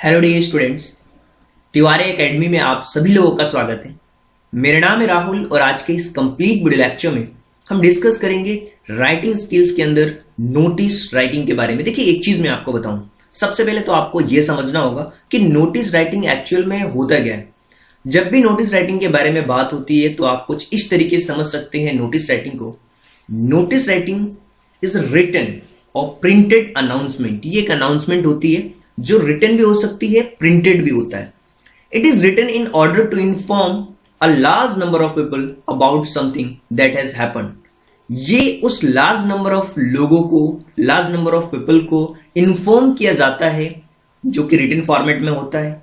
Hello dear students, Tiwari academy में आप सभी लोगों का स्वागत है। मेरा नाम है राहुल और आज के इस कंप्लीट वीडियो लेक्चर में हम डिस्कस करेंगे राइटिंग स्किल्स के अंदर नोटिस राइटिंग के बारे में। देखिए, एक चीज मैं आपको बताऊं, सबसे पहले तो आपको यह समझना होगा कि नोटिस राइटिंग एक्चुअल में होता क्या है। जब भी नोटिस राइटिंग के बारे में बात होती है तो आप कुछ इस तरीके से समझ सकते हैं नोटिस राइटिंग को। नोटिस राइटिंग इज रिटन और प्रिंटेड अनाउंसमेंट। ये एक अनाउंसमेंट होती है जो रिटन भी हो सकती है, प्रिंटेड भी होता है। It is written in order to inform a large number of people about something that has happen. ये उस लार्ज नंबर ऑफ लोगों को, लार्ज नंबर ऑफ पीपल को इन्फॉर्म किया जाता है, जो कि रिटन फॉर्मेट में होता है।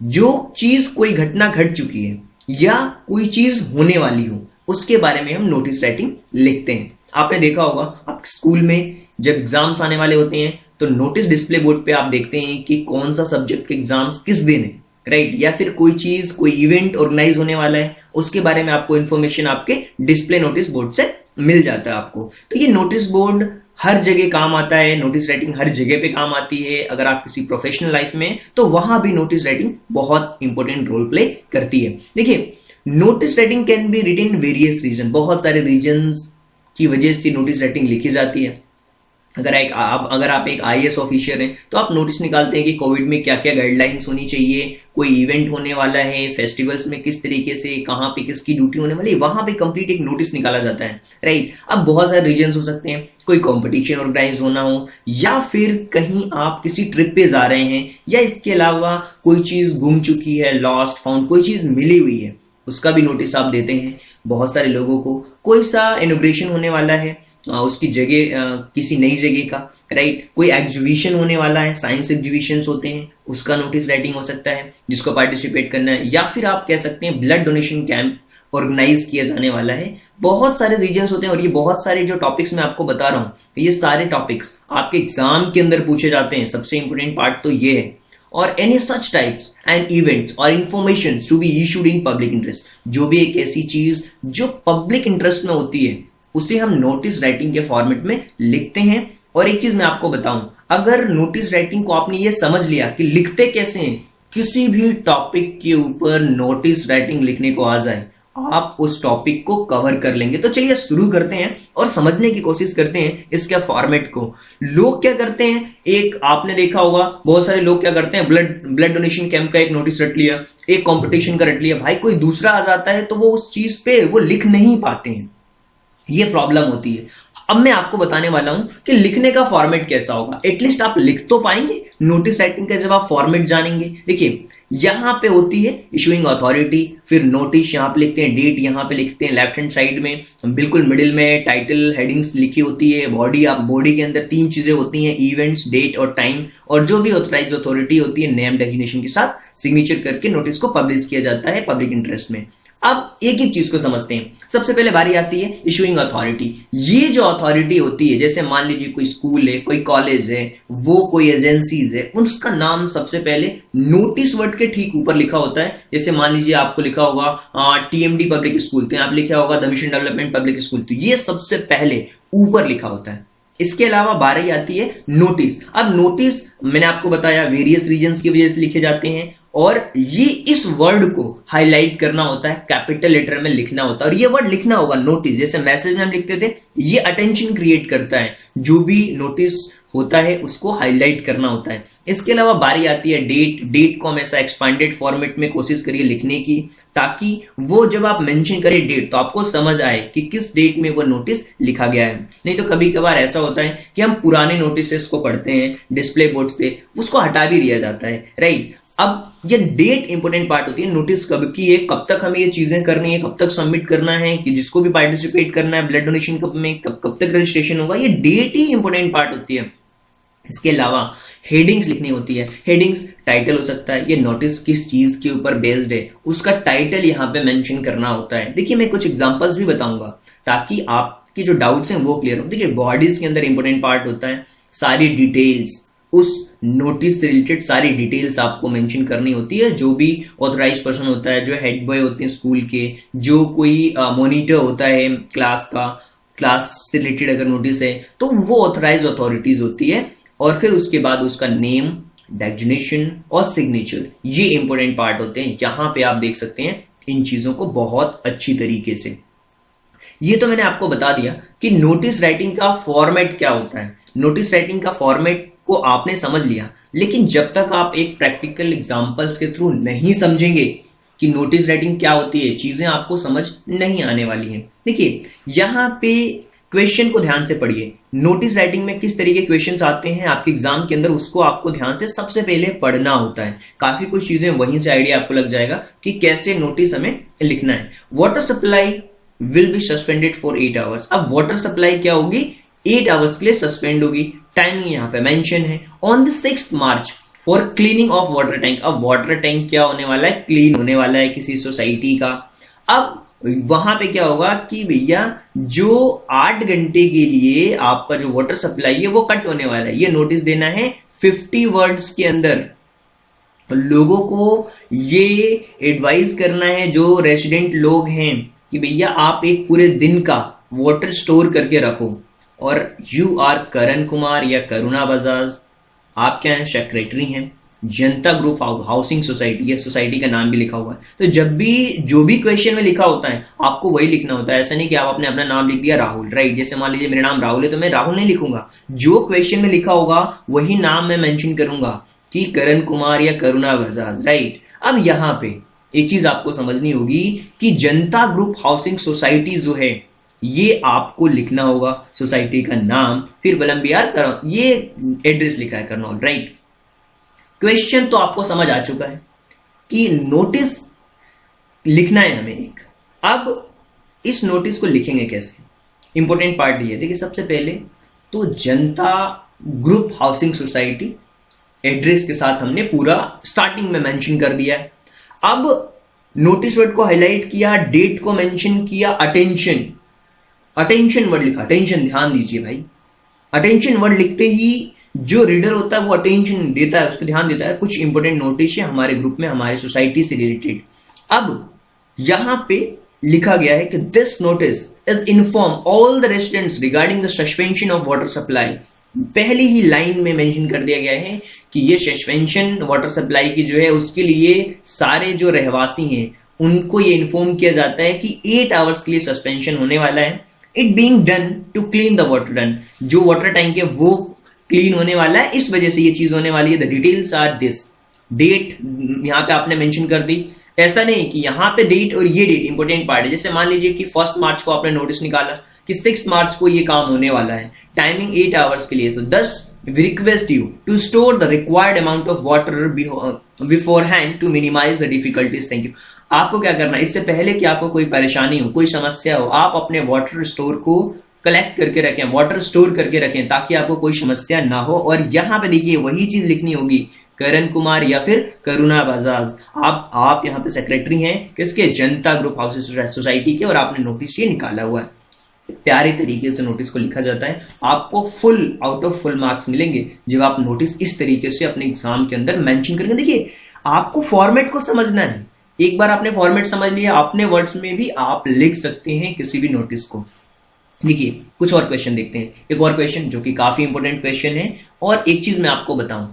जो चीज, कोई घटना घट चुकी है या कोई चीज होने वाली हो, उसके बारे में हम नोटिस राइटिंग लिखते हैं। आपने देखा होगा, आप स्कूल में जब एग्जाम्स आने वाले होते हैं तो नोटिस डिस्प्ले बोर्ड पे आप देखते हैं कि कौन सा सब्जेक्ट के एग्जाम्स किस दिन है, राइट। या फिर कोई चीज, कोई इवेंट ऑर्गेनाइज होने वाला है, उसके बारे में आपको इंफॉर्मेशन आपके डिस्प्ले नोटिस बोर्ड से मिल जाता है आपको। तो ये नोटिस बोर्ड हर जगह काम आता है, नोटिस राइटिंग हर जगह पे काम आती है। अगर आप किसी प्रोफेशनल लाइफ में, तो वहां भी नोटिस राइटिंग बहुत इंपॉर्टेंट रोल प्ले करती है। देखिए, notice writing can be written in various reason. बहुत सारे रीजन्स की वजह से नोटिस राइटिंग लिखी जाती है। अगर आप एक आईएएस ऑफिसर हैं तो आप नोटिस निकालते हैं कि कोविड में क्या क्या गाइडलाइंस होनी चाहिए, कोई इवेंट होने वाला है, फेस्टिवल्स में किस तरीके से, कहाँ पे किसकी ड्यूटी होने वाली है, वहां पे कंप्लीट एक नोटिस निकाला जाता है, राइट। अब बहुत सारे रीजंस हो सकते हैं, कोई कंपटीशन ऑर्गेनाइज होना हो, या फिर कहीं आप किसी ट्रिप पे जा रहे हैं, या इसके अलावा कोई चीज गुम चुकी है, लॉस्ट फाउंड, कोई चीज मिली हुई है, उसका भी नोटिस आप देते हैं बहुत सारे लोगों को। कोई सा इनोग्रेशन होने वाला है, उसकी जगह, किसी नई जगह का, राइट। कोई एग्जीबिशन होने वाला है, साइंस एग्जीबिशंस होते हैं, उसका नोटिस राइटिंग हो सकता है जिसको पार्टिसिपेट करना है। या फिर आप कह सकते हैं ब्लड डोनेशन कैंप ऑर्गेनाइज किया जाने वाला है। बहुत सारे रीजन्स होते हैं और ये बहुत सारे जो टॉपिक्स मैं आपको बता रहा हूँ, ये सारे टॉपिक्स आपके एग्जाम के अंदर पूछे जाते हैं। सबसे इंपॉर्टेंट पार्ट तो ये है। और any such types and events और information to be issued in public interest, जो भी एक ऐसी चीज जो पब्लिक इंटरेस्ट में होती है, उसे हम नोटिस राइटिंग के फॉर्मेट में लिखते हैं। और एक चीज मैं आपको बताऊं, अगर नोटिस राइटिंग को आपने ये समझ लिया कि लिखते कैसे हैं, किसी भी टॉपिक के ऊपर नोटिस राइटिंग लिखने को आ जाए, आप उस टॉपिक को कवर कर लेंगे। तो चलिए शुरू करते हैं और समझने की कोशिश करते हैं इसके फॉर्मेट को। लोग क्या करते हैं, एक आपने देखा होगा, बहुत सारे लोग क्या करते हैं, ब्लड डोनेशन कैंप का एक नोटिस रट लिया, एक कॉम्पिटिशन का रट लिया। भाई, कोई दूसरा आ जाता है तो वो उस चीज पे वो लिख नहीं पाते हैं, ये प्रॉब्लम होती है। अब मैं आपको बताने वाला हूं कि लिखने का फॉर्मेट कैसा होगा। एटलीस्ट आप लिख तो पाएंगे नोटिस राइटिंग का जब आप फॉर्मेट जानेंगे। देखिए, यहां पे होती है इशूइंग अथॉरिटी, फिर नोटिस यहां पे लिखते हैं, डेट यहां पे लिखते हैं, लेफ्ट हैंड साइड में बिल्कुल मिडिल में टाइटल हेडिंग्स लिखी होती है। बॉडी के अंदर तीन चीजें होती हैं, इवेंट्स, डेट और टाइम। और जो भी ऑथराइज्ड अथॉरिटी होती है, नेम डेजिग्नेशन के साथ सिग्नेचर करके नोटिस को पब्लिश किया जाता है पब्लिक इंटरेस्ट में। अब एक एक चीज को समझते हैं। सबसे पहले बारी आती है इशूइंग अथॉरिटी। ये जो अथॉरिटी होती है, जैसे मान लीजिए कोई स्कूल है, कोई कॉलेज है, वो कोई एजेंसीज है, उसका नाम सबसे पहले नोटिस वर्ड के ठीक ऊपर लिखा होता है। जैसे मान लीजिए आपको लिखा होगा टीएमडी पब्लिक स्कूल, तो आप लिखा होगा the mission development public school, तो ये सबसे पहले ऊपर लिखा होता है। इसके अलावा बारी आती है नोटिस। अब नोटिस मैंने आपको बताया वेरियस रीजंस की वजह से लिखे जाते हैं, और ये इस वर्ड को हाईलाइट करना होता है, कैपिटल लेटर में लिखना होता है। और ये वर्ड लिखना होगा नोटिस, जैसे मैसेज में हम लिखते थे, ये अटेंशन क्रिएट करता है। जो भी नोटिस होता है उसको हाईलाइट करना होता है। इसके अलावा बारी आती है डेट को हम ऐसा एक्सपांडेड फॉर्मेट में कोशिश करिए लिखने की, ताकि वो जब आप मेंशन करें डेट तो आपको समझ आए कि किस डेट में वो नोटिस लिखा गया है। नहीं तो कभी कभार ऐसा होता है कि हम पुराने नोटिस को पढ़ते हैं डिस्प्ले बोर्ड पे, उसको हटा भी दिया जाता है, राइट। अब ये डेट इंपॉर्टेंट पार्ट होती है, नोटिस कब की है, कब तक हमें ये चीजें करनी है, कब तक सबमिट करना है, कि जिसको भी पार्टिसिपेट करना है ब्लड डोनेशन कब में, कब तक रजिस्ट्रेशन होगा, ये डेट ही इंपॉर्टेंट पार्ट होती है। इसके अलावा हेडिंग्स लिखनी होती है। हेडिंग्स टाइटल हो सकता है, ये नोटिस किस चीज के ऊपर बेस्ड है, उसका टाइटल यहाँ पे मेंशन करना होता है। देखिए, मैं कुछ एग्जांपल्स भी बताऊंगा ताकि आपकी जो डाउट्स हैं वो क्लियर हो। देखिए, बॉडीज के अंदर इंपॉर्टेंट पार्ट होता है, सारी डिटेल्स, उस नोटिस से रिलेटेड सारी डिटेल्स आपको मेंशन करनी होती है। जो भी ऑथराइज पर्सन होता है, जो हेड बॉय होते हैं स्कूल के, जो कोई मॉनिटर होता है क्लास का, क्लास से रिलेटेड अगर नोटिस है तो वो ऑथराइज अथॉरिटीज होती है। और फिर उसके बाद उसका नेम, डेजिग्नेशन और सिग्नेचर, ये इंपॉर्टेंट पार्ट होते हैं। यहां पे आप देख सकते हैं इन चीजों को बहुत अच्छी तरीके से। ये तो मैंने आपको बता दिया कि नोटिस राइटिंग का फॉर्मेट क्या होता है। नोटिस राइटिंग का फॉर्मेट को आपने समझ लिया, लेकिन जब तक आप एक प्रैक्टिकल एग्जांपल्स के थ्रू नहीं समझेंगे कि नोटिस राइटिंग क्या होती है, चीजें आपको समझ नहीं आने वाली हैं। देखिए यहां पे क्वेश्चन को ध्यान से पढ़िए। नोटिस राइटिंग में किस तरीके क्वेश्चंस आते हैं आपके एग्जाम के अंदर, उसको आपको ध्यान से सबसे पहले पढ़ना होता है। काफी कुछ चीजें वहीं से आइडिया आपको लग जाएगा कि कैसे नोटिस हमें लिखना है। Water supply will be suspended for 8 hours. अब वाटर सप्लाई क्या होगी, 8 आवर्स के लिए सस्पेंड होगी। टाइमिंग यहाँ पे मेंशन है on the 6 March for cleaning of water tank. अब वाटर टैंक क्या होने वाला है, क्लीन होने वाला है किसी सोसाइटी का। अब वहां पे क्या होगा कि भैया जो 8 घंटे के लिए आपका जो वाटर सप्लाई है वो कट होने वाला है। ये नोटिस देना है 50 वर्ड्स के अंदर। लोगों को ये एडवाइस करना है जो रेसिडेंट लोग हैं कि भैया आप एक पूरे दिन का वाटर स्टोर करके रखो। और यू आर करण कुमार या करुणा बजाज, आप क्या हैं, सेक्रेटरी हैं जनता ग्रुप हाउसिंग सोसाइटी, ये सोसाइटी का नाम भी लिखा हुआ है। तो जब भी जो भी क्वेश्चन में लिखा होता है आपको वही लिखना होता है। ऐसा नहीं कि आप आपने अपना नाम लिख दिया राहुल, राइट। जैसे मान लीजिए मेरा नाम राहुल है तो मैं राहुल नहीं लिखूंगा, जो क्वेश्चन में लिखा होगा वही नाम मैं मेंशन करूंगा कि करण कुमार या करुणा बजाज, राइट। अब यहाँ पे एक चीज आपको समझनी होगी कि जनता ग्रुप हाउसिंग सोसाइटी जो है ये आपको लिखना होगा, सोसाइटी का नाम, फिर बलम्बियार ये एड्रेस लिखा है करनौल, राइट। क्वेश्चन तो आपको समझ आ चुका है कि नोटिस लिखना है हमें एक। अब इस नोटिस को लिखेंगे कैसे, इंपॉर्टेंट पार्ट ये देखिए। सबसे पहले तो जनता ग्रुप हाउसिंग सोसाइटी एड्रेस के साथ हमने पूरा स्टार्टिंग में मेंशन कर दिया है। अब नोटिस वर्ड को हाईलाइट किया, डेट को मेंशन किया, अटेंशन, अटेंशन वर्ड लिखा। अटेंशन, ध्यान दीजिए भाई, अटेंशन वर्ड लिखते ही जो रीडर होता है वो अटेंशन देता है, उस पर ध्यान देता है। कुछ इंपॉर्टेंट नोटिस है हमारे ग्रुप में, हमारे सोसाइटी से रिलेटेड। अब यहां पे लिखा गया है कि this notice is inform all the residents regarding the suspension of water supply. पहली ही लाइन में मेंशन कर दिया गया है कि ये सस्पेंशन वाटर सप्लाई की जो है उसके लिए सारे जो रहवासी हैं उनको ये इन्फॉर्म किया जाता है कि 8 आवर्स के लिए सस्पेंशन होने वाला है। It being done to clean the water tank, जो वाटर टैंक है वो क्लीन होने वाला है, इस वजह से ये चीज होने वाली है। The details are this. Date यहां पे आपने मेंशन कर दी। ऐसा नहीं कि यहां पे डेट और ये डेट इंपॉर्टेंट पार्ट है। जैसे मान लीजिए कि 1 मार्च को आपने नोटिस निकाला कि 6 मार्च को ये काम होने वाला है, टाइमिंग 8 आवर्स के लिए, तो 10 we request you to store the required amount of water beforehand to minimize the difficulties. Thank you. आपको क्या करना है, इससे पहले कि आपको कोई परेशानी हो, कोई समस्या हो, आप अपने वाटर स्टोर को कलेक्ट करके रखें, वाटर स्टोर करके रखें ताकि आपको कोई समस्या ना हो। और यहां पे देखिए वही चीज लिखनी होगी, करण कुमार या फिर करुणा बजाज। आप यहाँ पे सेक्रेटरी हैं किसके, जनता ग्रुप हाउस सोसाइटी के, और आपने नोटिस ये निकाला हुआ है। प्यारे तरीके से नोटिस को लिखा जाता है। आपको full out of full marks मिलेंगे जब आप नोटिस इस तरीके से अपने एग्जाम के अंदर मेंशन करेंगे। देखिए आपको फॉर्मेट को समझना है, एक बार आपने फॉर्मेट समझ लिया, अपने वर्ड्स में भी आप लिख सकते हैं किसी भी नोटिस को। देखिए कुछ और क्वेश्चन देखते हैं। एक और क्वेश्चन जो कि काफी इंपॉर्टेंट क्वेश्चन है। और एक चीज मैं आपको बताऊं,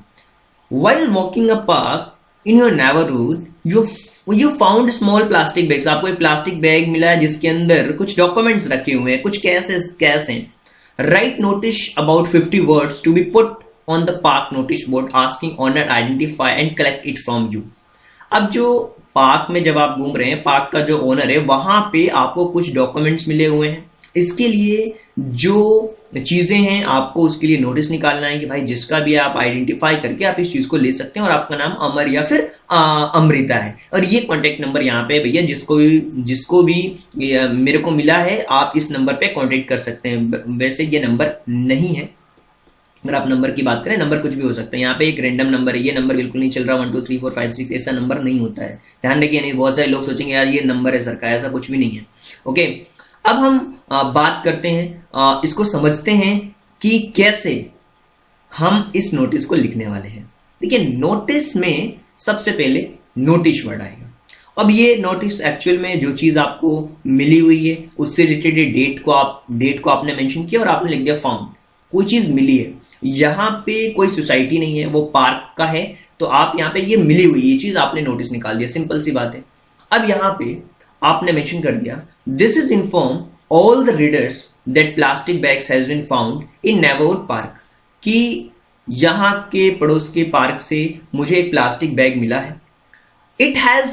while walking a park in your neighbourhood you found small plastic bags. आपको एक प्लास्टिक बैग मिला है जिसके अंदर कुछ डॉक्यूमेंट्स रखे हुए हैं, कुछ कैश हैं। Write notice about 50 words to be put on the park notice board asking owner identify and collect it from you. अब जो पार्क में जब आप घूम रहे हैं, पार्क का जो ओनर है वहां पे आपको कुछ डॉक्यूमेंट्स मिले हुए हैं। इसके लिए जो चीजें हैं आपको उसके लिए नोटिस निकालना है कि भाई जिसका भी आप आइडेंटिफाई करके आप इस चीज को ले सकते हैं। और आपका नाम अमर या फिर अमृता है। और ये कॉन्टेक्ट नंबर यहाँ पे भैया जिसको भी मेरे को मिला है आप इस नंबर पे कॉन्टेक्ट कर सकते हैं। वैसे ये नंबर नहीं है, अगर आप नंबर की बात करें, नंबर कुछ भी हो सकता है। यहाँ पे एक रैंडम नंबर है, ये नंबर बिल्कुल नहीं चल रहा 1 2 3 4 5 6, ऐसा नंबर नहीं होता है, ध्यान रखिए। नहीं बहुत सारे लोग सोचेंगे यार ये नंबर है सर का, ऐसा कुछ भी नहीं है। ओके, अब हम बात करते हैं, इसको समझते हैं कि कैसे हम इस नोटिस को लिखने वाले हैं। देखिए नोटिस में सबसे पहले नोटिस वर्ड आएगा। अब ये नोटिस एक्चुअल में जो चीज आपको मिली हुई है उससे रिलेटेड डेट को आपने मेंशन किया और आपने लिख दिया फाउंड, कोई चीज मिली है। यहाँ पे कोई सोसाइटी नहीं है, वो पार्क का है, तो आप यहाँ पे ये मिली हुई ये चीज आपने नोटिस निकाल दिया, सिंपल सी बात है। अब यहाँ पे आपने मेंशन कर दिया, this is inform all the readers that plastic bags has been found in neighbourhood park, कि यहाँ के पड़ोस के पार्क से मुझे एक प्लास्टिक बैग मिला है। It has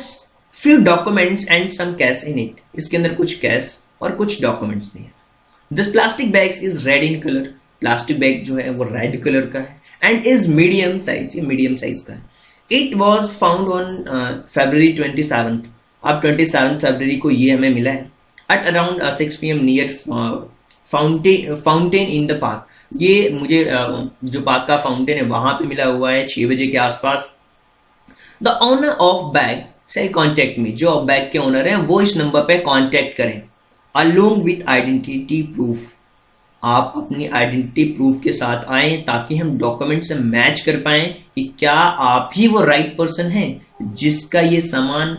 few documents and some cash in it, इसके अंदर कुछ कैश और कुछ डॉक्यूमेंट्स भी है। This plastic bags is red in colour, plastic bag जो है वो रेड कलर का है, एंड इज मीडियम साइज, ये मीडियम साइज का है। It was found on February 27th, अब 27 फरवरी को ये हमें मिला है, at around 6 PM near fountain in the park. ये मुझे जो पार्क का फाउंटेन है वहां पे मिला हुआ है 6 बजे के आसपास। The owner of bag shall contact me, जो बैग के ओनर हैं वो इस नंबर पे कॉन्टेक्ट करें, अलोंग विथ आइडेंटिटी प्रूफ। आप अपनी आइडेंटिटी प्रूफ के साथ आए ताकि हम डॉक्यूमेंट से मैच कर पाए कि क्या आप ही वो राइट पर्सन हैं जिसका ये सामान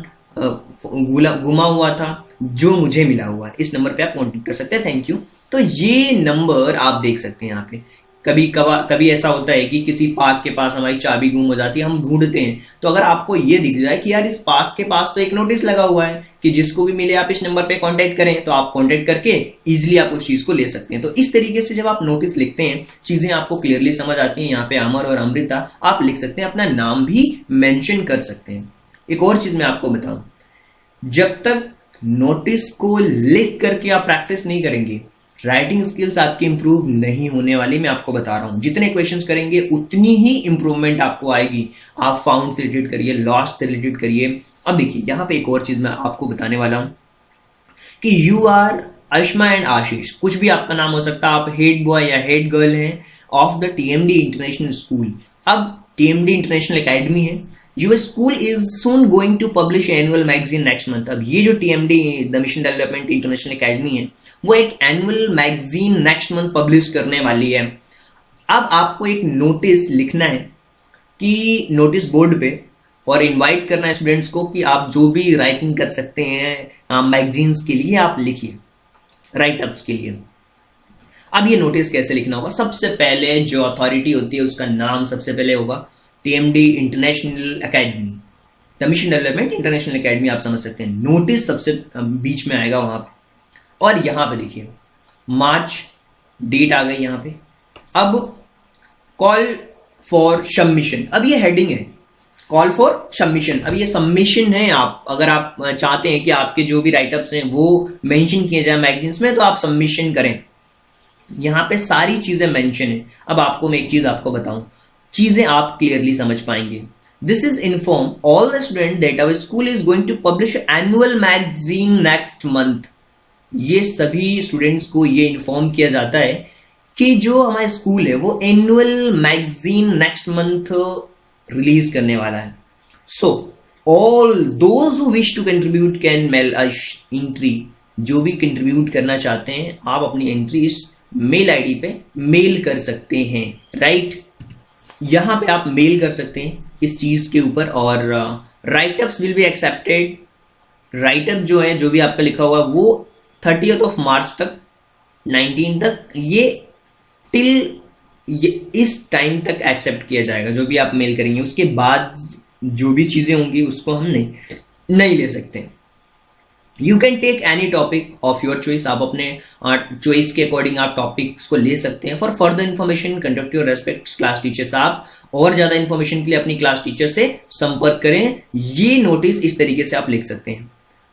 गुमा हुआ था जो मुझे मिला हुआ है। इस नंबर पे आप कॉन्टेक्ट कर सकते हैं। Thank you. तो ये नंबर आप देख सकते हैं यहाँ पे। कभी ऐसा होता है कि किसी पार्क के पास हमारी चाबी गुम हो जाती है, हम ढूंढते हैं, तो अगर आपको ये दिख जाए कि यार इस पार्क के पास तो एक नोटिस लगा हुआ है कि जिसको भी मिले आप इस नंबर पे कांटेक्ट करें, तो आप कांटेक्ट करके इजीली आप उस चीज को ले सकते हैं। तो इस तरीके से जब आप नोटिस लिखते हैं चीजें आपको क्लियरली समझ आती हैं। यहाँ पे अमर और अमृता आप लिख सकते हैं, अपना नाम भी मेंशन कर सकते हैं। एक और चीज मैं आपको बताऊं, जब तक नोटिस को लिख करके आप प्रैक्टिस नहीं करेंगे, राइटिंग स्किल्स आपकी इंप्रूव नहीं होने वाली। मैं आपको बता रहा हूं, जितने क्वेश्चंस करेंगे उतनी ही इंप्रूवमेंट आपको आएगी। आप फाउंड से रिलेटेड करिए, लॉस्ट से रिलेटेड करिए। अब देखिए यहां पे एक और चीज मैं आपको बताने वाला हूं कि you are Ashma and Ashish, कुछ भी आपका नाम हो सकता है, आप हेड बॉय या हेड गर्ल हैं of the TMD international school. अब TMD इंटरनेशनल एकेडमी है, your school is soon going to publish annual magazine next month. अब ये जो TMD the mission development international academy है वो एक annual magazine next month publish करने वाली है। अब आपको एक नोटिस लिखना है कि नोटिस बोर्ड पे, और इनवाइट करना है स्टूडेंट्स को कि आप जो भी राइटिंग कर सकते हैं मैगजीन्स के लिए आप लिखिए, राइट अप्स के लिए। अब ये नोटिस कैसे लिखना होगा, सबसे पहले जो अथॉरिटी होती है उसका नाम सबसे पहले होगा TMD international academy, the mission development international academy, आप समझ सकते हैं। नोटिस सबसे बीच में आएगा वहां पे, और यहां पे देखिए मार्च डेट आ गई यहां पे। अब कॉल फॉर सबमिशन, अब ये हेडिंग है कॉल फॉर सबमिशन। अब ये सबमिशन है, आप अगर आप चाहते हैं कि आपके जो भी राइटअप्स हैं वो मेंशन किए जाए मैगजीन्स में, तो आप सबमिशन करें। यहां पे सारी चीजें मेंशन है। अब आपको मैं एक चीज आपको बताऊं, चीजें आप क्लियरली समझ पाएंगे। This is inform all the student that our school is going to publish annual magazine next month. ये सभी स्टूडेंट्स को ये इन्फॉर्म किया जाता है कि जो हमारा स्कूल है वो annual magazine next month release करने वाला है। So all those who wish to contribute can mail a entry, जो भी कंट्रीब्यूट करना चाहते हैं आप अपनी एंट्री इस मेल आईडी पे मेल कर सकते हैं, राइट। यहां पे आप मेल कर सकते हैं इस चीज के ऊपर, और write ups will be accepted. Write up जो है, जो भी आपका लिखा हुआ वो 30 मार्च तक, 19 तक, ये टिल ये इस टाइम तक एक्सेप्ट किया जाएगा। जो भी आप मेल करेंगे उसके बाद जो भी चीजें होंगी उसको हम नहीं ले सकते। You can take any topic of your choice, आप अपने चॉइस के अकॉर्डिंग आप टॉपिक्स को ले सकते हैं। For further information conduct your respect class teachers, आप और ज्यादा इन्फॉर्मेशन के लिए अपनी क्लास टीचर से संपर्क करें। ये नोटिस इस तरीके से आप लिख सकते हैं।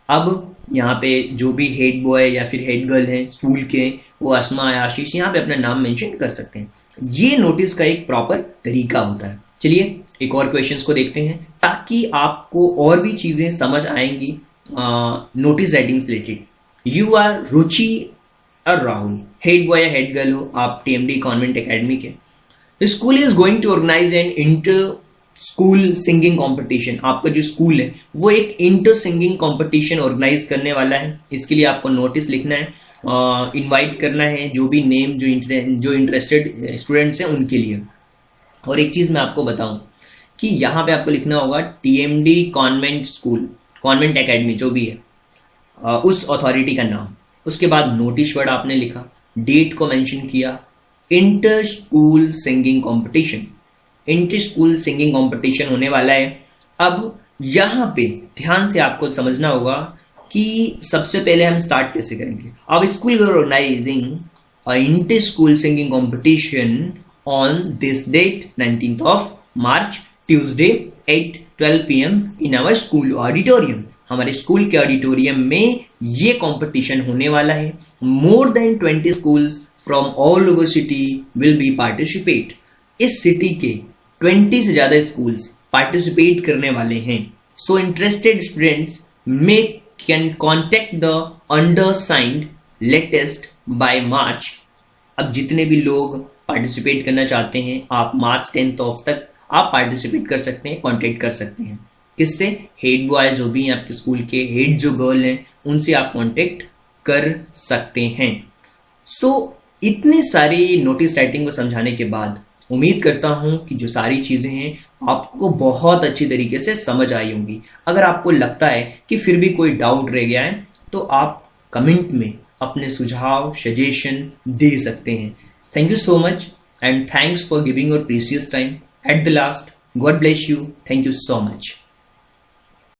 अब यहाँ पे जो भी हेड बॉय या फिर हेड गर्ल हैं स्कूल के, वो अस्मा या आशीष, यहाँ पे अपना नाम मेंशन कर सकते हैं। ये नोटिस का एक प्रॉपर तरीका होता है। चलिए एक और क्वेश्चंस को देखते हैं ताकि आपको और भी चीजें समझ आएंगी नोटिस राइटिंग से रिलेटेड। यू आर रुचि और राहुल, हेड बॉय या हेड गर्ल हो आप TMD कॉन्वेंट एकेडमी के। School is going to organise an inter school singing competition. आपका जो स्कूल है वो एक इंटर सिंगिंग कंपटीशन ऑर्गेनाइज करने वाला है। इसके लिए आपको नोटिस लिखना है, इनवाइट करना है जो भी नेम जो इंटरेस्टेड स्टूडेंट्स हैं उनके लिए। और एक चीज मैं आपको बताऊं कि यहाँ पे आपको लिखना होगा TMD convent school, convent academy जो भी है उस अथॉरिटी का नाम। उसके बाद नोटिस वर्ड आपने लिखा, डेट को मेंशन किया, inter school singing competition. Inter school singing competition होने वाला है। अब यहाँ पे ध्यान से आपको समझना होगा कि सबसे पहले हम स्टार्ट कैसे करेंगे। अब school organizing a inter school singing competition on this date 19th of March, Tuesday at 12 PM in our school auditorium. हमारे स्कूल के ऑडिटोरियम में ये कंपटीशन होने वाला है। More than 20 schools from all over city will be participate. इस city के 20 से ज्यादा स्कूल्स पार्टिसिपेट करने वाले हैं। So interested students may can contact the undersigned latest by March. अब जितने भी लोग पार्टिसिपेट करना चाहते हैं, आप मार्च 10 तक आप पार्टिसिपेट कर सकते हैं, कॉन्टेक्ट कर सकते हैं। किससे? हेड बॉय जो भी हैं आपके स्कूल के, हेड जो गर्ल हैं, उनसे आप कॉन्टेक्ट कर सकते हैं। सो इतनी सारी नोटिस राइटिंग को समझाने के बाद उम्मीद करता हूं कि जो सारी चीजें हैं आपको बहुत अच्छी तरीके से समझ आई होंगी। अगर आपको लगता है कि फिर भी कोई डाउट रह गया है तो आप कमेंट में अपने सुझाव, सजेशन दे सकते हैं। Thank you so much and thanks for giving your precious time. At the last, God bless you. Thank you so much.